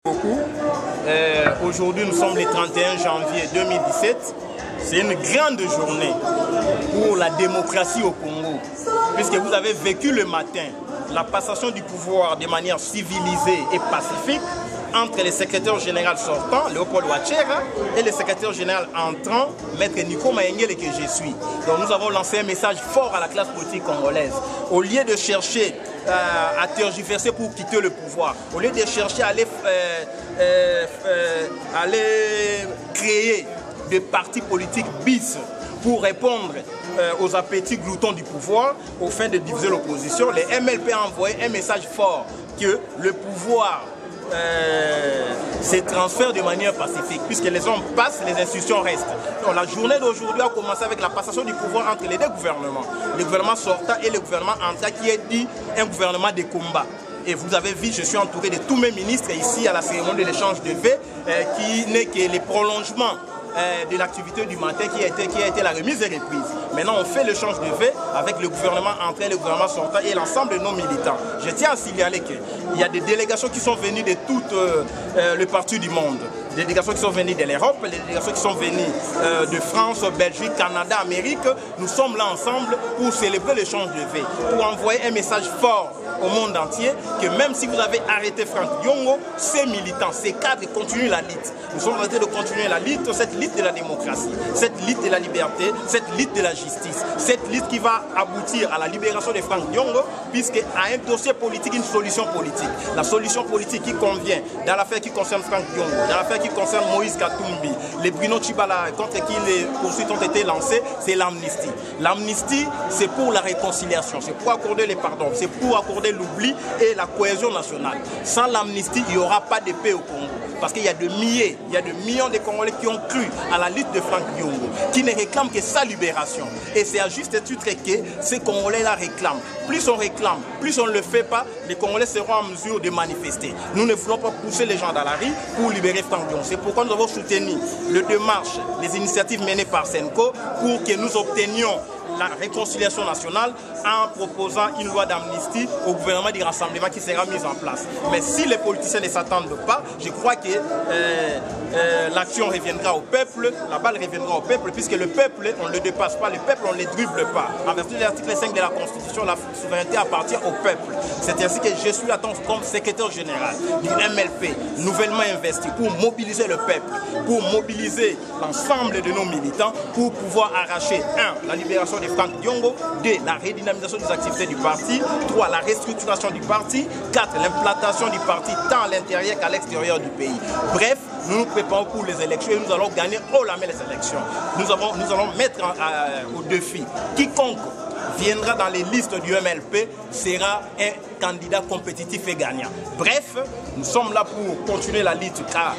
Beaucoup. Aujourd'hui, nous sommes le 31 janvier 2017. C'est une grande journée pour la démocratie au Congo, puisque vous avez vécu le matin la passation du pouvoir de manière civilisée et pacifique entre le secrétaire général sortant, Léopold Ouachera, et le secrétaire général entrant, Maître Nico Mayengele, que je suis. Donc nous avons lancé un message fort à la classe politique congolaise. Au lieu de chercher à tergiverser pour quitter le pouvoir, au lieu de chercher à aller créer des partis politiques bis pour répondre aux appétits gloutons du pouvoir, au fin de diviser l'opposition, les MLP a envoyé un message fort que le pouvoir se transfère de manière pacifique, puisque les hommes passent, les institutions restent. Donc, la journée d'aujourd'hui a commencé avec la passation du pouvoir entre les deux gouvernements, le gouvernement sortant et le gouvernement entrant, qui est dit un gouvernement de combat. Et vous avez vu, je suis entouré de tous mes ministres ici à la cérémonie de l'échange de vœux, qui n'est que les prolongements de l'activité du matin qui a été la remise et reprise. Maintenant, on fait l'échange de vœux avec le gouvernement entrant, le gouvernement sortant et l'ensemble de nos militants. Je tiens à signaler qu'il y a des délégations qui sont venues de tout le parti du monde. Des délégations qui sont venues de l'Europe, des délégations qui sont venues de France, Belgique, Canada, Amérique. Nous sommes là ensemble pour célébrer l'échange de vœux, pour envoyer un message fort au monde entier que même si vous avez arrêté Franck Diongo, ces militants, ces cadres continuent la lutte. Nous sommes en train de continuer la lutte, cette lutte de la démocratie, cette lutte de la liberté, cette lutte de la justice, cette lutte qui va aboutir à la libération de Franck Diongo, puisqu'à un dossier politique, une solution politique. La solution politique qui convient dans l'affaire qui concerne Franck Diongo, dans l'affaire qui concerne Moïse Katumbi, les Bruno Tshibala contre qui les poursuites ont été lancées, c'est l'amnistie. L'amnistie, c'est pour la réconciliation, c'est pour accorder les pardons, c'est pour accorder l'oubli et la cohésion nationale. Sans l'amnistie, il n'y aura pas de paix au Congo. Parce qu'il y a de millions de Congolais qui ont cru à la lutte de Franck Diongo, qui ne réclament que sa libération. Et c'est à juste titre que ces Congolais-là réclament. Plus on réclame, plus on ne le fait pas, les Congolais seront en mesure de manifester. Nous ne voulons pas pousser les gens dans la rue pour libérer Franck Diongo. C'est pourquoi nous avons soutenu le démarche, les initiatives menées par Senko pour que nous obtenions la réconciliation nationale en proposant une loi d'amnistie au gouvernement du rassemblement qui sera mise en place. Mais si les politiciens ne s'attendent pas, je crois que l'action reviendra au peuple, la balle reviendra au peuple, puisque le peuple, on ne le dépasse pas, le peuple, on ne le dribble pas. En vertu de l'article 5 de la Constitution, la souveraineté appartient au peuple. C'est ainsi que je suis attendu comme secrétaire général du MLP, nouvellement investi, pour mobiliser le peuple, pour mobiliser l'ensemble de nos militants, pour pouvoir arracher, 1, la libération de Franck Diongo, 2, la redynamisation des activités du parti, 3, la restructuration du parti, 4, l'implantation du parti tant à l'intérieur qu'à l'extérieur du pays. Bref, nous nous préparons pour les élections et nous allons gagner haut la main les élections. Nous allons mettre au défi quiconque viendra dans les listes du MLP sera un candidat compétitif et gagnant. Bref, nous sommes là pour continuer la lutte qu'a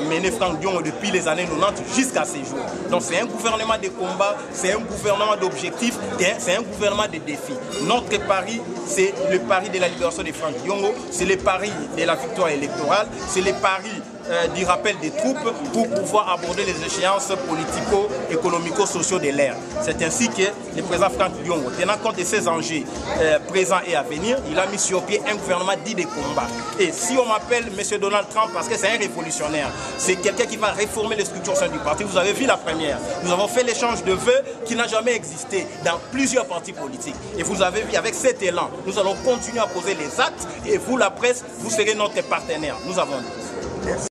mené Franck Diongo depuis les années 90 jusqu'à ces jours. Donc c'est un gouvernement de combat, c'est un gouvernement d'objectifs, c'est un gouvernement de défis. Notre pari, c'est le pari de la libération de Franck Diongo, c'est le pari de la victoire électorale, c'est le pari du rappel des troupes pour pouvoir aborder les échéances politico-économico-sociaux de l'ère. C'est ainsi que le président Franck Diongo, tenant compte de ces enjeux présents et à venir, il a mis sur pied un gouvernement dit de combat. Et si on m'appelle M. Donald Trump parce que c'est un révolutionnaire, c'est quelqu'un qui va réformer les structures au sein du parti. Vous avez vu la première. Nous avons fait l'échange de vœux qui n'a jamais existé dans plusieurs partis politiques. Et vous avez vu, avec cet élan, nous allons continuer à poser les actes et vous, la presse, vous serez notre partenaire. Nous avons dit.